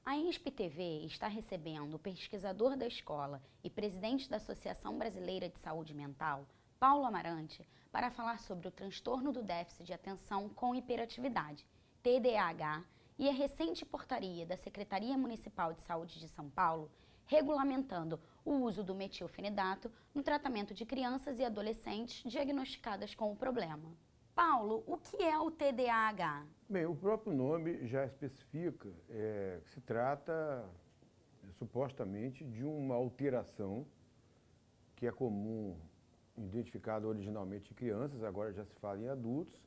A INSP-TV está recebendo o pesquisador da escola e presidente da Associação Brasileira de Saúde Mental, Paulo Amarante, para falar sobre o transtorno do déficit de atenção com hiperatividade, TDAH, e a recente portaria da Secretaria Municipal de Saúde de São Paulo, regulamentando o uso do metilfenidato no tratamento de crianças e adolescentes diagnosticadas com o problema. Paulo, o que é o TDAH? Bem, o próprio nome já especifica que se trata supostamente de uma alteração que é comum, identificada originalmente em crianças, agora já se fala em adultos,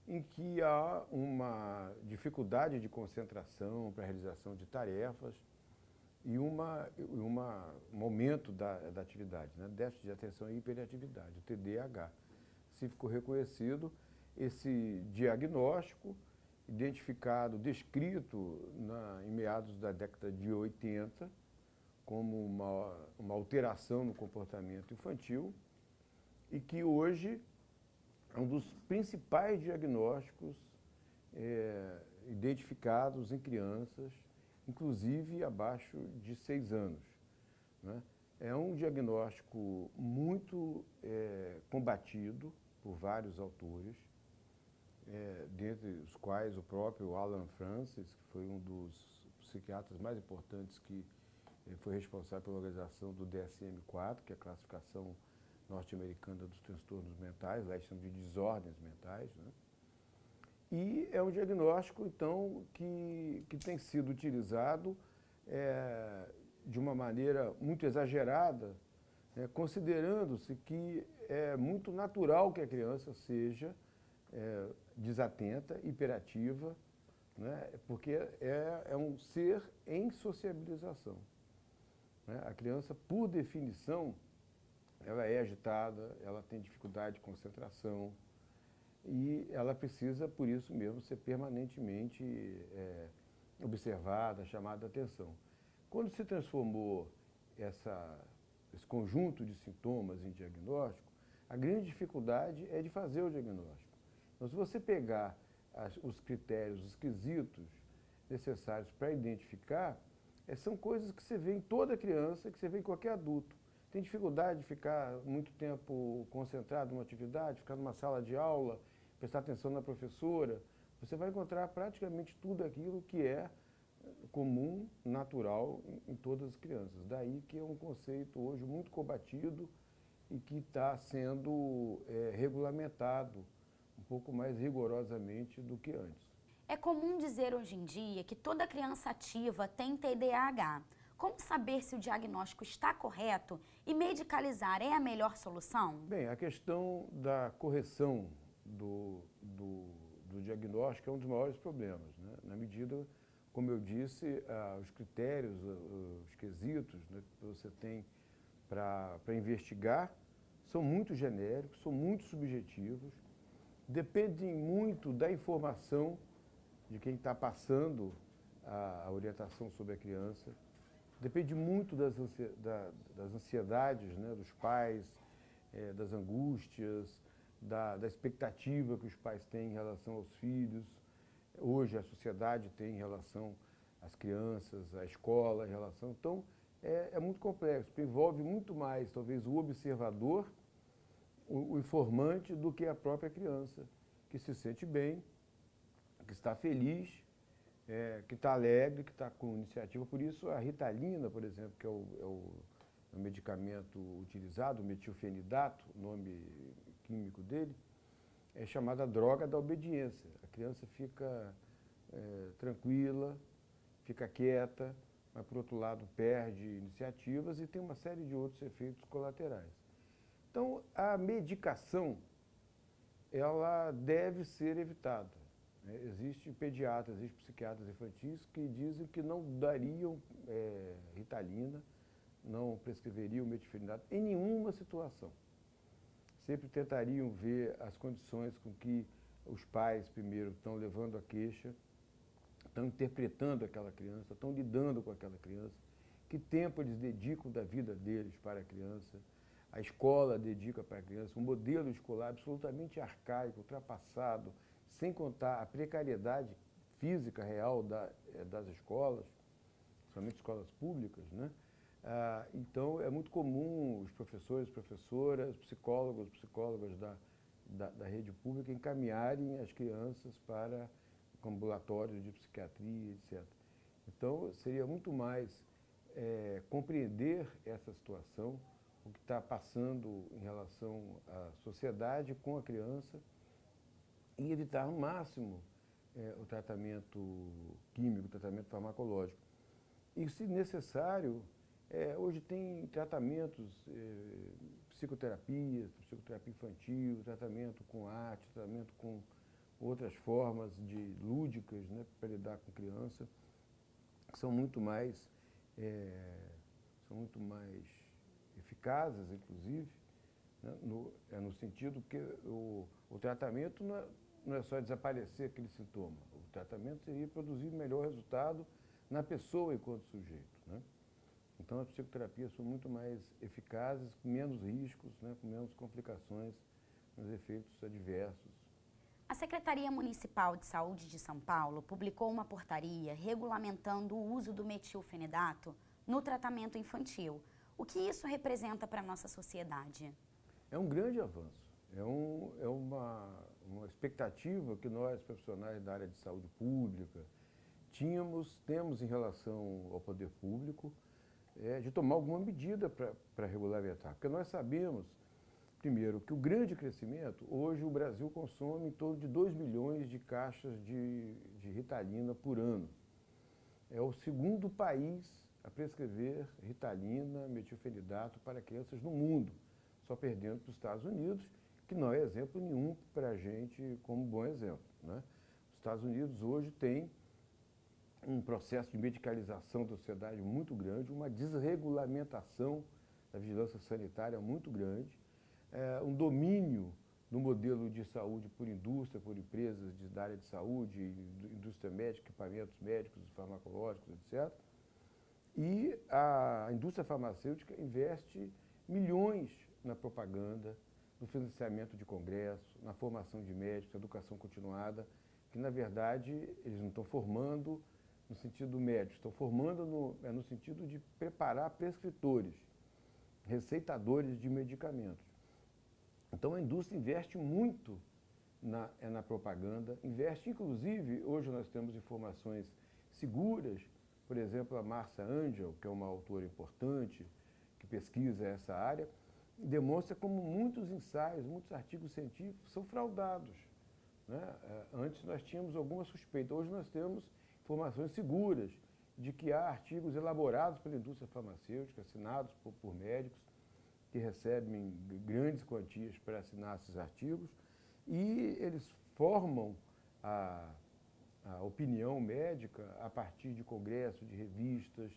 em que há uma dificuldade de concentração para a realização de tarefas e um aumento da atividade, né? Déficit de atenção e hiperatividade, o TDAH. Assim ficou reconhecido esse diagnóstico, identificado, descrito em meados da década de 80, como uma alteração no comportamento infantil e que hoje é um dos principais diagnósticos identificados em crianças, inclusive abaixo de 6 anos, né? É um diagnóstico muito combatido por vários autores, dentre os quais o próprio Alan Francis, que foi um dos psiquiatras mais importantes que foi responsável pela organização do DSM-4, que é a classificação norte-americana dos transtornos mentais, lá eles chamam de desordens mentais, né? E é um diagnóstico, então, que tem sido utilizado de uma maneira muito exagerada, considerando-se que é muito natural que a criança seja desatenta, hiperativa, né? Porque é um ser em sociabilização, né? A criança, por definição, ela é agitada, ela tem dificuldade de concentração e ela precisa, por isso mesmo, ser permanentemente observada, chamada a atenção. Quando se transformou esse conjunto de sintomas em diagnóstico, a grande dificuldade é de fazer o diagnóstico. Então, se você pegar os critérios, os quesitos necessários para identificar, são coisas que você vê em toda criança, que você vê em qualquer adulto. Tem dificuldade de ficar muito tempo concentrado numa atividade, ficar numa sala de aula, prestar atenção na professora. Você vai encontrar praticamente tudo aquilo que é comum, natural em todas as crianças. Daí que é um conceito hoje muito combatido e que está sendo regulamentado um pouco mais rigorosamente do que antes. É comum dizer hoje em dia que toda criança ativa tem TDAH. Como saber se o diagnóstico está correto e medicalizar é a melhor solução? Bem, a questão da correção do diagnóstico é um dos maiores problemas, né? Na medida, como eu disse, os critérios, os quesitos, né, que você tem para investigar são muito genéricos, são muito subjetivos, dependem muito da informação de quem está passando a orientação sobre a criança, depende muito das ansiedades, né, dos pais, das angústias, da expectativa que os pais têm em relação aos filhos. Hoje a sociedade tem em relação às crianças, à escola, em relação... Então, é muito complexo, porque envolve muito mais, talvez, o observador, o informante, do que a própria criança, que se sente bem, que está feliz, que está alegre, que está com iniciativa. Por isso, a Ritalina, por exemplo, que é o medicamento utilizado, o metilfenidato, o nome químico dele, é chamada droga da obediência. A criança fica tranquila, fica quieta, mas, por outro lado, perde iniciativas e tem uma série de outros efeitos colaterais. Então, a medicação, ela deve ser evitada. Existem pediatras, existem psiquiatras infantis que dizem que não dariam Ritalina, não prescreveriam metilfenidato em nenhuma situação. Sempre tentariam ver as condições com que os pais, primeiro, estão levando a queixa, estão interpretando aquela criança, estão lidando com aquela criança, que tempo eles dedicam da vida deles para a criança, a escola dedica para a criança, um modelo escolar absolutamente arcaico, ultrapassado, sem contar a precariedade física real das escolas. principalmente escolas públicas, né? Então, é muito comum os professores, professoras, psicólogos, psicólogas da rede pública encaminharem as crianças para ambulatórios de psiquiatria, etc. Então, seria muito mais compreender essa situação, o que está passando em relação à sociedade com a criança e evitar ao máximo o tratamento químico, o tratamento farmacológico. E, se necessário, hoje tem tratamentos, psicoterapia infantil, tratamento com arte, tratamento com outras formas lúdicas, né, para lidar com criança, que são muito mais eficazes, inclusive, né, no sentido que o tratamento não é só desaparecer aquele sintoma. O tratamento seria produzir melhor resultado na pessoa enquanto sujeito, né? Então, as psicoterapias são muito mais eficazes, com menos riscos, né, com menos complicações nos efeitos adversos. A Secretaria Municipal de Saúde de São Paulo publicou uma portaria regulamentando o uso do metilfenidato no tratamento infantil. O que isso representa para a nossa sociedade? É um grande avanço. É uma expectativa que nós, profissionais da área de saúde pública, temos em relação ao poder público, de tomar alguma medida para regulamentar. Porque nós sabemos, primeiro, que o grande crescimento, hoje o Brasil consome em torno de 2 milhões de caixas de Ritalina por ano. É o segundo país a prescrever Ritalina, metilfenidato para crianças no mundo, só perdendo para os Estados Unidos, que não é exemplo nenhum para a gente como bom exemplo, né? Os Estados Unidos hoje têm um processo de medicalização da sociedade muito grande, uma desregulamentação da vigilância sanitária muito grande, um domínio do modelo de saúde por indústria, por empresas da área de saúde, indústria médica, equipamentos médicos, farmacológicos, etc. E a indústria farmacêutica investe milhões na propaganda, no financiamento de congressos, na formação de médicos, educação continuada, que, na verdade, eles não estão formando no sentido médico, estão formando no sentido de preparar prescritores, receitadores de medicamentos. Então, a indústria investe muito na propaganda, investe, inclusive, hoje nós temos informações seguras, por exemplo, a Marcia Angel, que é uma autora importante, que pesquisa essa área, demonstra como muitos ensaios, muitos artigos científicos são fraudados, né? Antes nós tínhamos alguma suspeita, hoje nós temos informações seguras de que há artigos elaborados pela indústria farmacêutica, assinados por médicos, que recebem grandes quantias para assinar esses artigos, e eles formam a opinião médica a partir de congressos, de revistas,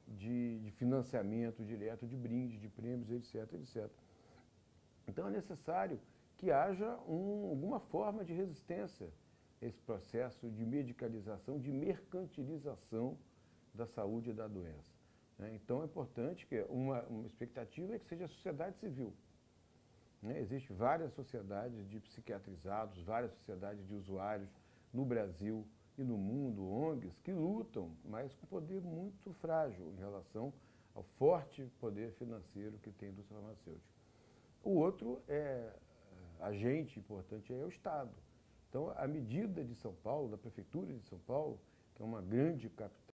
de financiamento direto, de brindes, de prêmios, etc, etc. Então, é necessário que haja alguma forma de resistência a esse processo de medicalização, de mercantilização da saúde e da doença. Então, é importante que uma expectativa é que seja a sociedade civil. Existem várias sociedades de psiquiatrizados, várias sociedades de usuários no Brasil e no mundo, ONGs, que lutam, mas com poder muito frágil em relação ao forte poder financeiro que tem a indústria farmacêutica. O outro agente importante é o Estado. Então, a medida de São Paulo, da Prefeitura de São Paulo, que é uma grande capital